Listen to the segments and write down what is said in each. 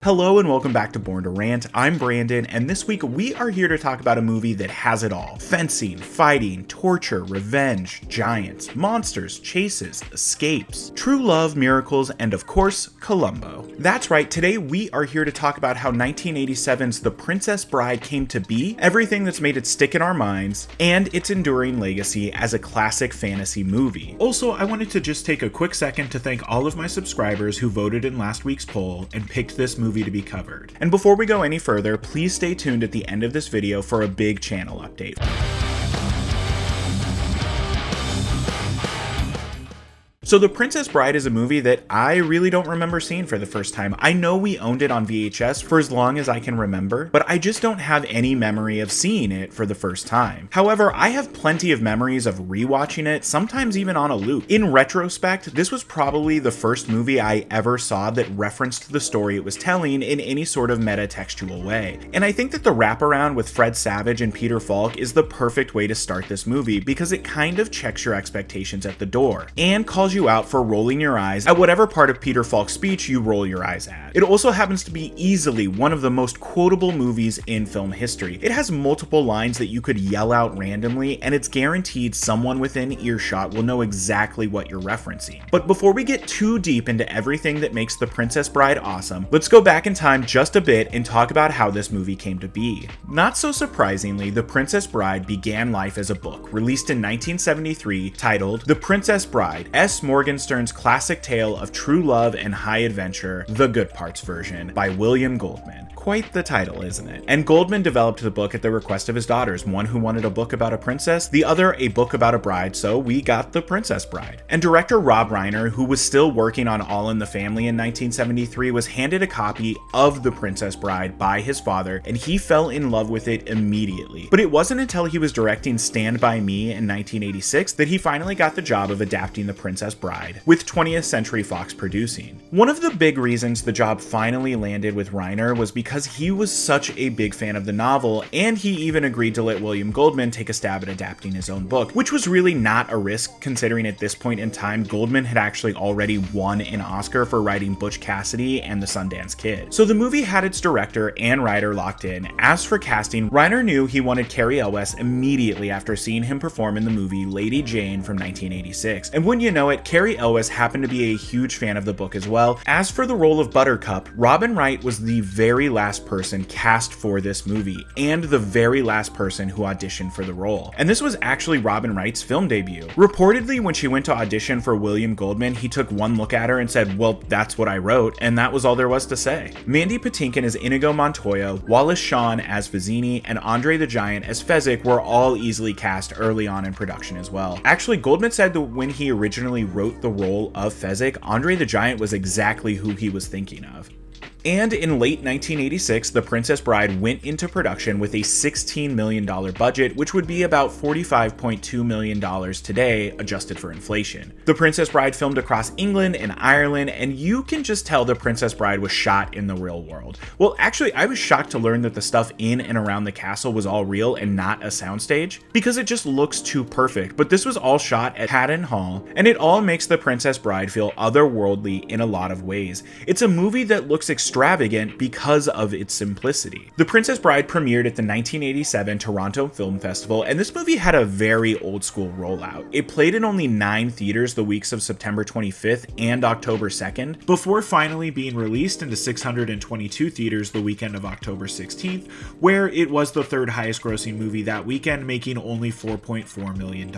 Hello and welcome back to Born to Rant. I'm Brandon, and this week we are here to talk about a movie that has it all. Fencing, fighting, torture, revenge, giants, monsters, chases, escapes, true love, miracles, and of course, Columbo. That's right, today we are here to talk about how 1987's The Princess Bride came to be, everything that's made it stick in our minds, and its enduring legacy as a classic fantasy movie. Also, I wanted to just take a quick second to thank all of my subscribers who voted in last week's poll and picked this movie to be covered. And before we go any further, please stay tuned at the end of this video for a big channel update. So The Princess Bride is a movie that I really don't remember seeing for the first time. I know we owned it on VHS for as long as I can remember, but I just don't have any memory of seeing it for the first time. However, I have plenty of memories of rewatching it, sometimes even on a loop. In retrospect, this was probably the first movie I ever saw that referenced the story it was telling in any sort of meta-textual way. And I think that the wraparound with Fred Savage and Peter Falk is the perfect way to start this movie because it kind of checks your expectations at the door and calls you out for rolling your eyes at whatever part of Peter Falk's speech you roll your eyes at. It also happens to be easily one of the most quotable movies in film history. It has multiple lines that you could yell out randomly, and it's guaranteed someone within earshot will know exactly what you're referencing. But before we get too deep into everything that makes The Princess Bride awesome, let's go back in time just a bit and talk about how this movie came to be. Not so surprisingly, The Princess Bride began life as a book, released in 1973, titled The Princess Bride, S. Morgenstern's classic tale of true love and high adventure, the Good Parts version, by William Goldman. Quite the title, isn't it? And Goldman developed the book at the request of his daughters, one who wanted a book about a princess, the other a book about a bride, so we got The Princess Bride. And director Rob Reiner, who was still working on All in the Family in 1973, was handed a copy of The Princess Bride by his father, and he fell in love with it immediately. But it wasn't until he was directing Stand By Me in 1986 that he finally got the job of adapting The Princess Bride, with 20th Century Fox producing. One of the big reasons the job finally landed with Reiner was because he was such a big fan of the novel, and he even agreed to let William Goldman take a stab at adapting his own book, which was really not a risk considering at this point in time Goldman had actually already won an Oscar for writing Butch Cassidy and the Sundance Kid. So the movie had its director and writer locked in. As for casting, Reiner knew he wanted Cary Elwes immediately after seeing him perform in the movie Lady Jane from 1986. And wouldn't you know it, Cary Elwes happened to be a huge fan of the book as well. As for the role of Buttercup, Robin Wright was the very last person cast for this movie, and the very last person who auditioned for the role. And this was actually Robin Wright's film debut. Reportedly, when she went to audition for William Goldman, he took one look at her and said, "Well, that's what I wrote," and that was all there was to say. Mandy Patinkin as Inigo Montoya, Wallace Shawn as Vizzini, and Andre the Giant as Fezzik were all easily cast early on in production as well. Actually, Goldman said that when he originally wrote the role of Fezzik, Andre the Giant was exactly who he was thinking of. And in late 1986, The Princess Bride went into production with a $16 million budget, which would be about $45.2 million today, adjusted for inflation. The Princess Bride filmed across England and Ireland, and you can just tell The Princess Bride was shot in the real world. Well, actually, I was shocked to learn that the stuff in and around the castle was all real and not a soundstage, because it just looks too perfect. But this was all shot at Haddon Hall, and it all makes The Princess Bride feel otherworldly in a lot of ways. It's a movie that looks extravagant because of its simplicity. The Princess Bride premiered at the 1987 Toronto Film Festival, and this movie had a very old school rollout. It played in only 9 theaters the weeks of September 25th and October 2nd, before finally being released into 622 theaters the weekend of October 16th, where it was the third highest grossing movie that weekend, making only $4.4 million.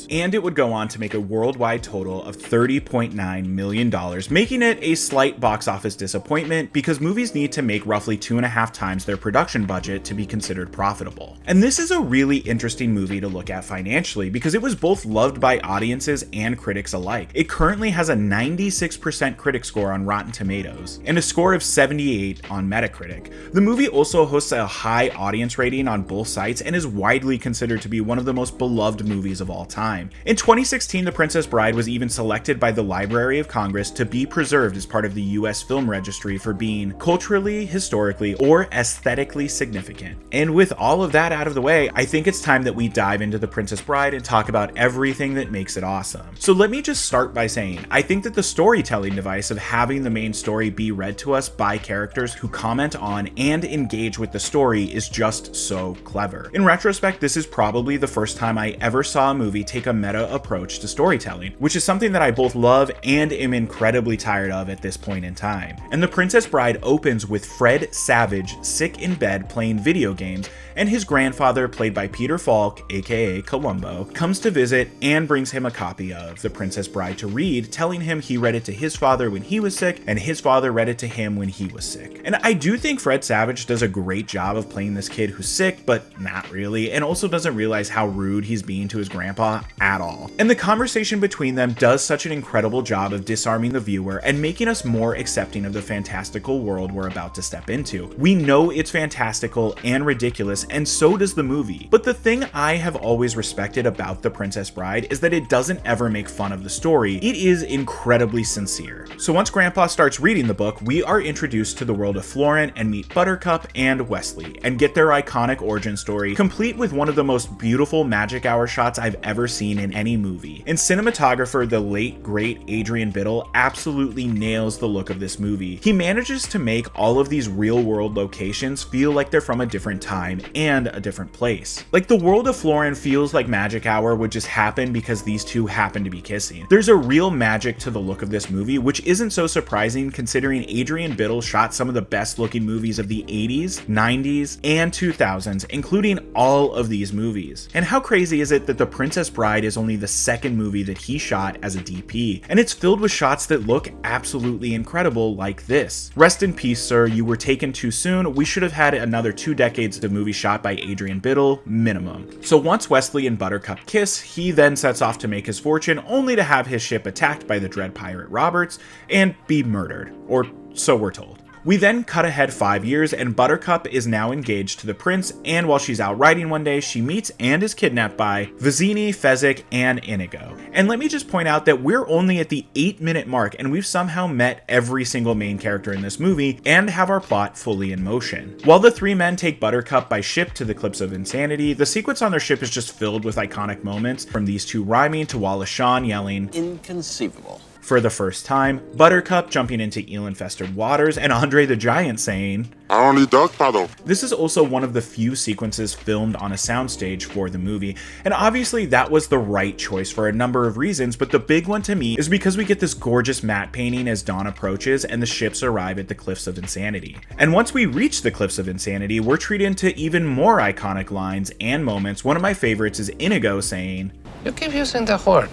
And it would go on to make a worldwide total of $30.9 million, making it a slight box office disappointment because movies need to make roughly 2.5 times their production budget to be considered profitable. And this is a really interesting movie to look at financially because it was both loved by audiences and critics alike. It currently has a 96% critic score on Rotten Tomatoes and a score of 78 on Metacritic. The movie also hosts a high audience rating on both sites and is widely considered to be one of the most beloved movies of all time. In 2016, The Princess Bride was even selected by the Library of Congress to be preserved as part of the US Film Registry for being being culturally, historically, or aesthetically significant. And with all of that out of the way, I think it's time that we dive into The Princess Bride and talk about everything that makes it awesome. So let me just start by saying, I think that the storytelling device of having the main story be read to us by characters who comment on and engage with the story is just so clever. In retrospect, this is probably the first time I ever saw a movie take a meta approach to storytelling, which is something that I both love and am incredibly tired of at this point in time. And The Princess Bride opens with Fred Savage sick in bed playing video games, and his grandfather, played by Peter Falk, aka Columbo, comes to visit and brings him a copy of The Princess Bride to read, telling him he read it to his father when he was sick, and his father read it to him when he was sick. And I do think Fred Savage does a great job of playing this kid who's sick, but not really, and also doesn't realize how rude he's being to his grandpa at all. And the conversation between them does such an incredible job of disarming the viewer and making us more accepting of the fantastical world we're about to step into. We know it's fantastical and ridiculous, and so does the movie. But the thing I have always respected about The Princess Bride is that it doesn't ever make fun of the story. It is incredibly sincere. So once Grandpa starts reading the book, we are introduced to the world of Florent and meet Buttercup and Wesley, and get their iconic origin story, complete with one of the most beautiful magic hour shots I've ever seen in any movie. And cinematographer, the late great Adrian Biddle, absolutely nails the look of this movie. He manages to make all of these real world locations feel like they're from a different time and a different place. Like the world of Florent feels like magic hour would just happen because these two happen to be kissing. There's a real magic to the look of this movie, which isn't so surprising considering Adrian Biddle shot some of the best looking movies of the 80s, 90s, and 2000s, including all of these movies. And how crazy is it that The Princess Bride is only the second movie that he shot as a DP, and it's filled with shots that look absolutely incredible like this. Rest in peace, sir, you were taken too soon. We should have had another 2 decades of movies shot by Adrian Biddle, minimum. So once Wesley and Buttercup kiss, he then sets off to make his fortune, only to have his ship attacked by the dread pirate Roberts and be murdered, or so we're told. We then cut ahead 5 years, and Buttercup is now engaged to the prince, and while she's out riding one day, she meets and is kidnapped by Vizzini, Fezzik, and Inigo. And let me just point out that we're only at the 8-minute mark, and we've somehow met every single main character in this movie, and have our plot fully in motion. While the 3 men take Buttercup by ship to the Cliffs of Insanity, the sequence on their ship is just filled with iconic moments, from these two rhyming to Wallace Shawn yelling, "Inconceivable," for the first time, Buttercup jumping into eel-infested waters, and Andre the Giant saying, "I only dog paddle." This is also one of the few sequences filmed on a soundstage for the movie, and obviously that was the right choice for a number of reasons, but the big one to me is because we get this gorgeous matte painting as dawn approaches and the ships arrive at the Cliffs of Insanity. And once we reach the Cliffs of Insanity, we're treated to even more iconic lines and moments. One of my favorites is Inigo saying, "You keep using the word.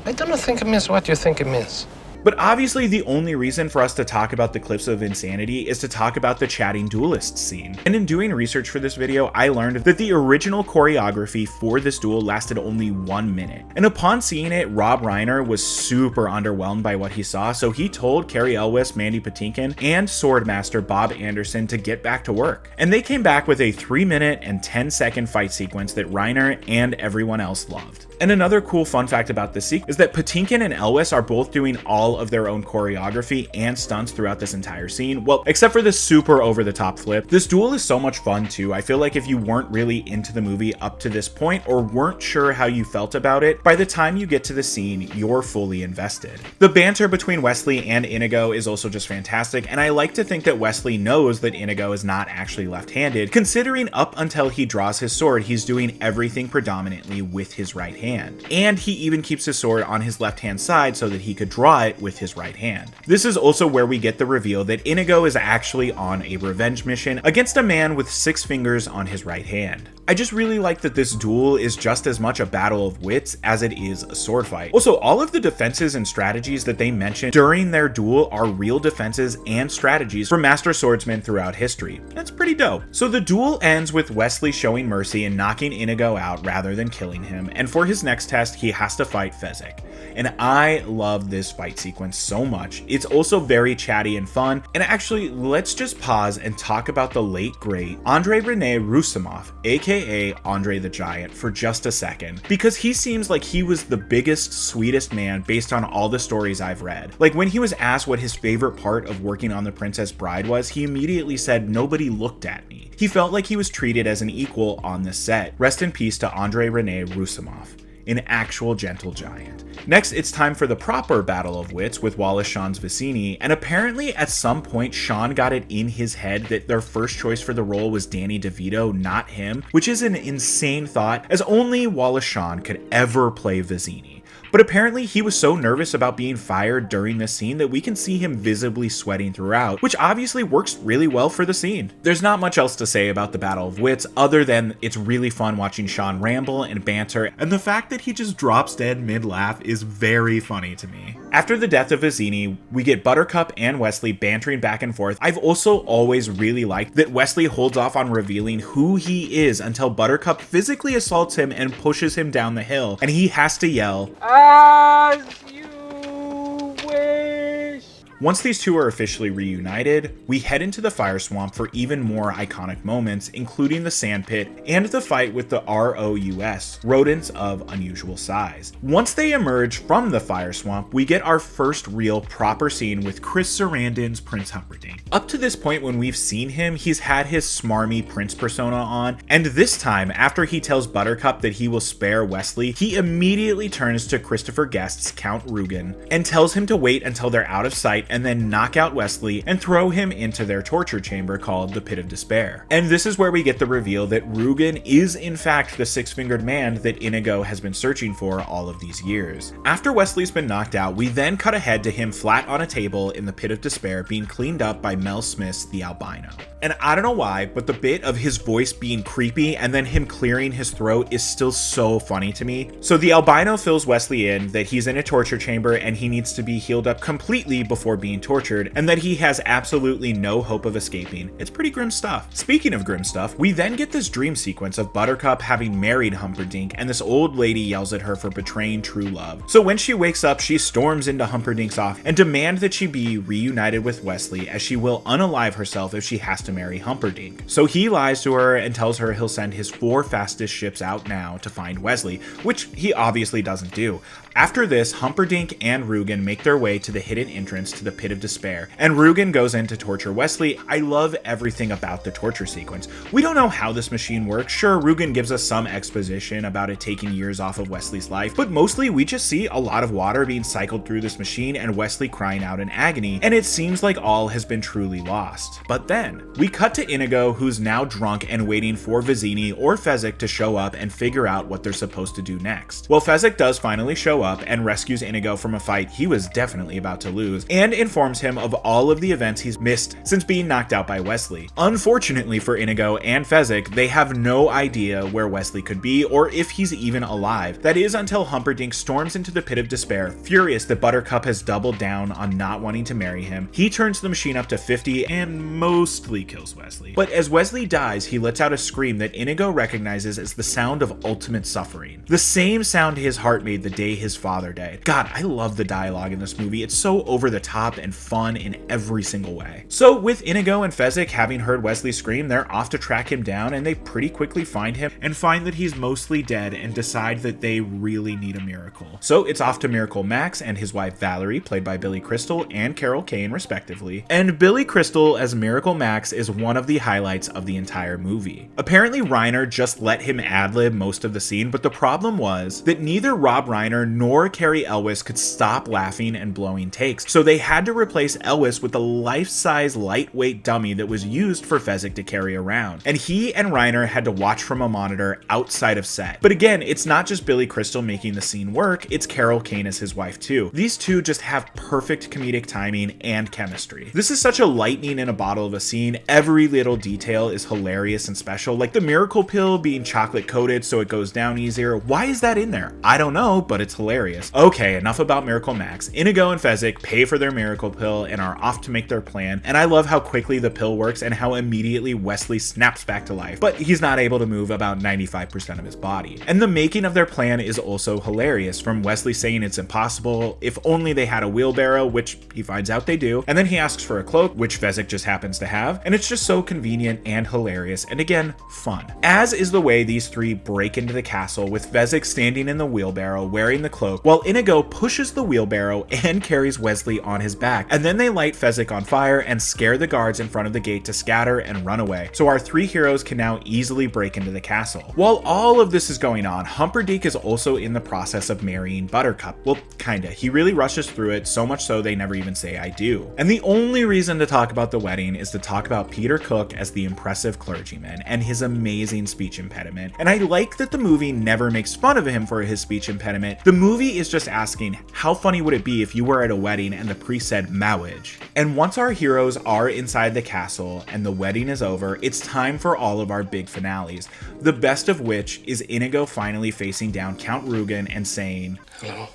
I don't think it means what you think it means." But obviously the only reason for us to talk about the Cliffs of Insanity is to talk about the chatting duelist scene. And in doing research for this video, I learned that the original choreography for this duel lasted only 1 minute. And upon seeing it, Rob Reiner was super underwhelmed by what he saw, so he told Cary Elwes, Mandy Patinkin, and Swordmaster Bob Anderson to get back to work. And they came back with a 3-minute and 10-second fight sequence that Reiner and everyone else loved. And another cool fun fact about this sequence is that Patinkin and Elwes are both doing all of their own choreography and stunts throughout this entire scene. Well, except for this super over-the-top flip. This duel is so much fun too. I feel like if you weren't really into the movie up to this point or weren't sure how you felt about it, by the time you get to the scene, you're fully invested. The banter between Wesley and Inigo is also just fantastic, and I like to think that Wesley knows that Inigo is not actually left-handed, considering up until he draws his sword, he's doing everything predominantly with his right hand. And he even keeps his sword on his left-hand side so that he could draw it with his right hand. This is also where we get the reveal that Inigo is actually on a revenge mission against a man with 6 fingers on his right hand. I just really like that this duel is just as much a battle of wits as it is a sword fight. Also, all of the defenses and strategies that they mention during their duel are real defenses and strategies from master swordsmen throughout history. That's pretty dope. So the duel ends with Wesley showing mercy and knocking Inigo out rather than killing him, and for his next test, he has to fight Fezzik. And I love this fight sequence so much. It's also very chatty and fun. And actually, let's just pause and talk about the late great Andrei Rene Roussimoff, aka Andre the Giant, for just a second, because he seems like he was the biggest, sweetest man based on all the stories I've read. Like, when he was asked what his favorite part of working on The Princess Bride was, he immediately said, "Nobody looked at me." He felt like he was treated as an equal on this set. Rest in peace to Andrei Rene Roussimoff, an actual gentle giant. Next, it's time for the proper Battle of Wits with Wallace Shawn's Vicini, and apparently at some point Shawn got it in his head that their first choice for the role was Danny DeVito, not him, which is an insane thought, as only Wallace Shawn could ever play Vicini. But apparently he was so nervous about being fired during this scene that we can see him visibly sweating throughout, which obviously works really well for the scene. There's not much else to say about the Battle of Wits other than it's really fun watching Shawn ramble and banter, and the fact that he just drops dead mid-laugh is very funny to me. After the death of Vicini, we get Buttercup and Wesley bantering back and forth. I've also always really liked that Wesley holds off on revealing who he is until Buttercup physically assaults him and pushes him down the hill, and he has to yell, "As you wish." Once these two are officially reunited, we head into the fire swamp for even more iconic moments, including the sand pit and the fight with the ROUS, rodents of unusual size. Once they emerge from the fire swamp, we get our first real proper scene with Chris Sarandon's Prince Humperdinck. Up to this point when we've seen him, he's had his smarmy prince persona on, and this time, after he tells Buttercup that he will spare Wesley, he immediately turns to Christopher Guest's Count Rugen and tells him to wait until they're out of sight and then knock out Wesley and throw him into their torture chamber called the Pit of Despair. And this is where we get the reveal that Rugen is in fact the six-fingered man that Inigo has been searching for all of these years. After Wesley's been knocked out, we then cut ahead to him flat on a table in the Pit of Despair being cleaned up by Mel Smith's The Albino. And I don't know why, but the bit of his voice being creepy and then him clearing his throat is still so funny to me. So the albino fills Wesley in that he's in a torture chamber and he needs to be healed up completely before being tortured, and that he has absolutely no hope of escaping. It's pretty grim stuff. Speaking of grim stuff, we then get this dream sequence of Buttercup having married Humperdinck, and this old lady yells at her for betraying true love. So when she wakes up, she storms into Humperdinck's office and demands that she be reunited with Wesley, as she will unalive herself if she has to marry Humperdinck. So he lies to her and tells her he'll send his 4 fastest ships out now to find Wesley, which he obviously doesn't do. After this, Humperdinck and Rugen make their way to the hidden entrance to the Pit of Despair, and Rugen goes in to torture Wesley. I love everything about the torture sequence. We don't know how this machine works. Sure, Rugen gives us some exposition about it taking years off of Wesley's life, but mostly we just see a lot of water being cycled through this machine and Wesley crying out in agony, and it seems like all has been truly lost. But then, we cut to Inigo, who's now drunk and waiting for Vicini or Fezzik to show up and figure out what they're supposed to do next. Well, Fezzik does finally show up and rescues Inigo from a fight he was definitely about to lose, and informs him of all of the events he's missed since being knocked out by Wesley. Unfortunately for Inigo and Fezzik, they have no idea where Wesley could be or if he's even alive. That is until Humperdinck storms into the Pit of Despair, furious that Buttercup has doubled down on not wanting to marry him. He turns the machine up to 50 and mostly kills Wesley. But as Wesley dies, he lets out a scream that Inigo recognizes as the sound of ultimate suffering. The same sound his heart made the day his father died. God, I love the dialogue in this movie. It's so over the top and fun in every single way. So with Inigo and Fezzik having heard Wesley scream, they're off to track him down, and they pretty quickly find him and find that he's mostly dead and decide that they really need a miracle. So it's off to Miracle Max and his wife Valerie, played by Billy Crystal and Carol Kane respectively. And Billy Crystal as Miracle Max is one of the highlights of the entire movie. Apparently Reiner just let him ad-lib most of the scene, but the problem was that neither Rob Reiner nor Cary Elwes could stop laughing and blowing takes, so they had to replace Elwes with a life-size lightweight dummy that was used for Fezzik to carry around, and he and Reiner had to watch from a monitor outside of set. But again, it's not just Billy Crystal making the scene work, it's Carol Kane as his wife too. These two just have perfect comedic timing and chemistry. This is such a lightning in a bottle of a scene. Every little detail is hilarious and special, like the miracle pill being chocolate coated so it goes down easier. Why is that in there? I don't know, but it's hilarious. hilarious. Okay, enough about Miracle Max. Inigo and Fezzik pay for their miracle pill and are off to make their plan, and I love how quickly the pill works and how immediately Wesley snaps back to life, but he's not able to move about 95% of his body. And the making of their plan is also hilarious, from Wesley saying it's impossible, if only they had a wheelbarrow, which he finds out they do, and then he asks for a cloak, which Fezzik just happens to have, and it's just so convenient and hilarious, and again, fun. As is the way these three break into the castle, with Fezzik standing in the wheelbarrow wearing the cloak, while Inigo pushes the wheelbarrow and carries Wesley on his back, and then they light Fezzik on fire and scare the guards in front of the gate to scatter and run away, so our three heroes can now easily break into the castle. While all of this is going on, Humperdinck is also in the process of marrying Buttercup. Well, kinda. He really rushes through it, so much so they never even say I do. And the only reason to talk about the wedding is to talk about Peter Cook as the impressive clergyman and his amazing speech impediment. And I like that the movie never makes fun of him for his speech impediment. The movie is just asking, how funny would it be if you were at a wedding and the priest said marriage? And once our heroes are inside the castle and the wedding is over, it's time for all of our big finales. The best of which is Inigo finally facing down Count Rugen and saying, "Hello,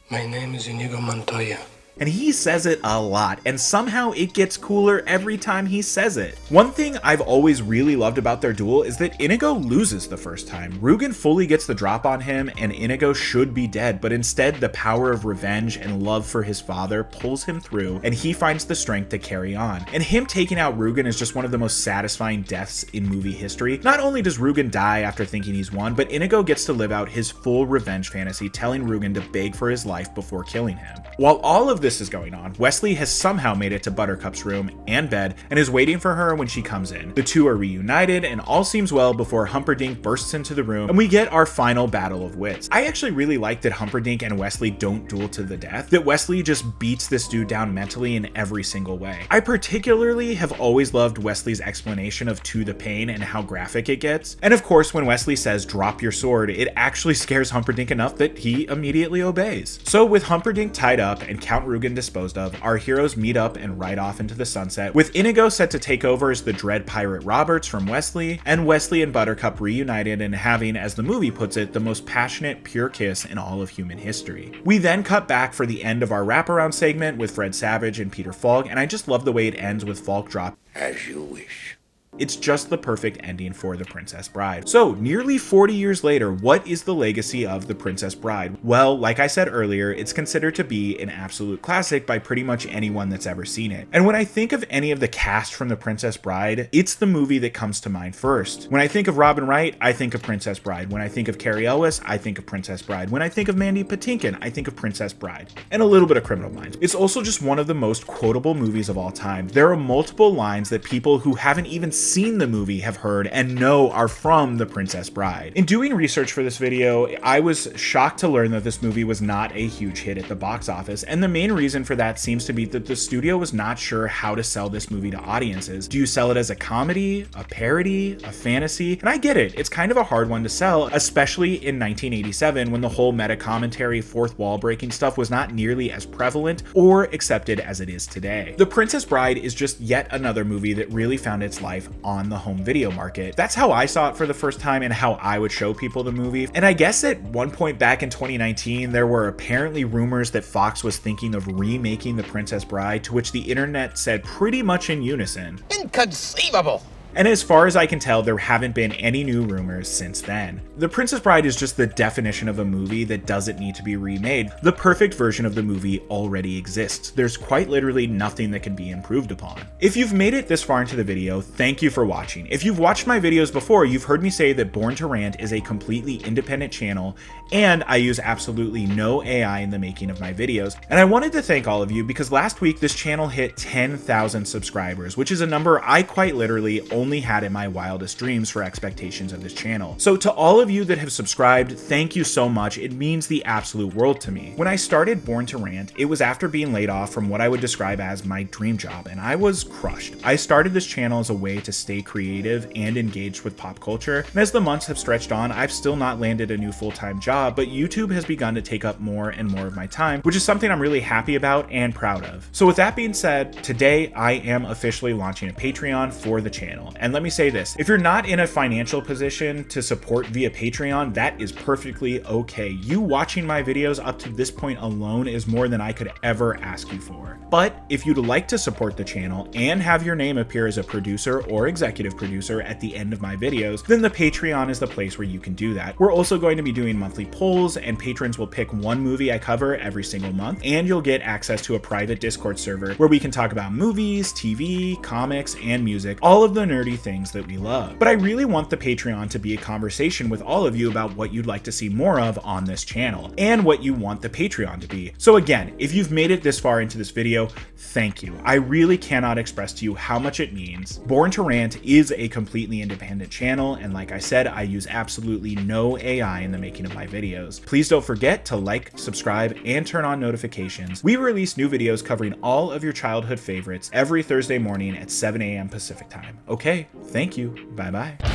my name is Inigo Montoya." And he says it a lot, and somehow it gets cooler every time he says it. One thing I've always really loved about their duel is that Inigo loses the first time. Rugen fully gets the drop on him, and Inigo should be dead, but instead the power of revenge and love for his father pulls him through, and he finds the strength to carry on. And him taking out Rugen is just one of the most satisfying deaths in movie history. Not only does Rugen die after thinking he's won, but Inigo gets to live out his full revenge fantasy, telling Rugen to beg for his life before killing him. While all of this is going on, Wesley has somehow made it to Buttercup's room and bed and is waiting for her when she comes in. The two are reunited and all seems well before Humperdinck bursts into the room and we get our final battle of wits. I actually really like that Humperdinck and Wesley don't duel to the death, that Wesley just beats this dude down mentally in every single way. I particularly have always loved Wesley's explanation of to the pain and how graphic it gets. And of course, when Wesley says drop your sword, it actually scares Humperdinck enough that he immediately obeys. So with Humperdinck tied up and Count Rugen disposed of, our heroes meet up and ride off into the sunset, with Inigo set to take over as the Dread Pirate Roberts from Wesley, and Wesley and Buttercup reunited and having, as the movie puts it, the most passionate, pure kiss in all of human history. We then cut back for the end of our wraparound segment with Fred Savage and Peter Falk, and I just love the way it ends with Falk drop, As you wish. It's just the perfect ending for The Princess Bride. So, nearly 40 years later, what is the legacy of The Princess Bride? Well, like I said earlier, it's considered to be an absolute classic by pretty much anyone that's ever seen it. And when I think of any of the cast from The Princess Bride, it's the movie that comes to mind first. When I think of Robin Wright, I think of Princess Bride. When I think of Carrie Ellis, I think of Princess Bride. When I think of Mandy Patinkin, I think of Princess Bride. And a little bit of Criminal Minds. It's also just one of the most quotable movies of all time. There are multiple lines that people who haven't even seen the movie have heard and know are from The Princess Bride. In doing research for this video, I was shocked to learn that this movie was not a huge hit at the box office, and the main reason for that seems to be that the studio was not sure how to sell this movie to audiences. Do you sell it as a comedy, a parody, a fantasy? And I get it, it's kind of a hard one to sell, especially in 1987 when the whole meta commentary, fourth wall breaking stuff was not nearly as prevalent or accepted as it is today. The Princess Bride is just yet another movie that really found its life on the home video market. That's how I saw it for the first time and how I would show people the movie. And I guess at one point back in 2019, there were apparently rumors that Fox was thinking of remaking The Princess Bride, to which the internet said pretty much in unison, Inconceivable! And as far as I can tell, there haven't been any new rumors since then. The Princess Bride is just the definition of a movie that doesn't need to be remade. The perfect version of the movie already exists. There's quite literally nothing that can be improved upon. If you've made it this far into the video, thank you for watching. If you've watched my videos before, you've heard me say that Born to Rant is a completely independent channel, and I use absolutely no AI in the making of my videos. And I wanted to thank all of you because last week this channel hit 10,000 subscribers, which is a number I quite literally only had in my wildest dreams for expectations of this channel. So to all of you that have subscribed, thank you so much. It means the absolute world to me. When I started Born to Rant, it was after being laid off from what I would describe as my dream job, and I was crushed. I started this channel as a way to stay creative and engaged with pop culture, and as the months have stretched on, I've still not landed a new full-time job, but YouTube has begun to take up more and more of my time, which is something I'm really happy about and proud of. So with that being said, today I am officially launching a Patreon for the channel. channel. And let me say this, if you're not in a financial position to support via Patreon, that is perfectly okay. You watching my videos up to this point alone is more than I could ever ask you for. But if you'd like to support the channel and have your name appear as a producer or executive producer at the end of my videos, then the Patreon is the place where you can do that. We're also going to be doing monthly polls, and patrons will pick one movie I cover every single month, and you'll get access to a private Discord server where we can talk about movies, TV, comics, and music, all of the nerdy things that we love. But I really want the Patreon to be a conversation with all of you about what you'd like to see more of on this channel, and what you want the Patreon to be. So again, if you've made it this far into this video, thank you. I really cannot express to you how much it means. Born to Rant is a completely independent channel, and like I said, I use absolutely no AI in the making of my videos. Please don't forget to like, subscribe, and turn on notifications. We release new videos covering all of your childhood favorites every Thursday morning at 7 a.m. Pacific time. Okay, thank you. Bye-bye.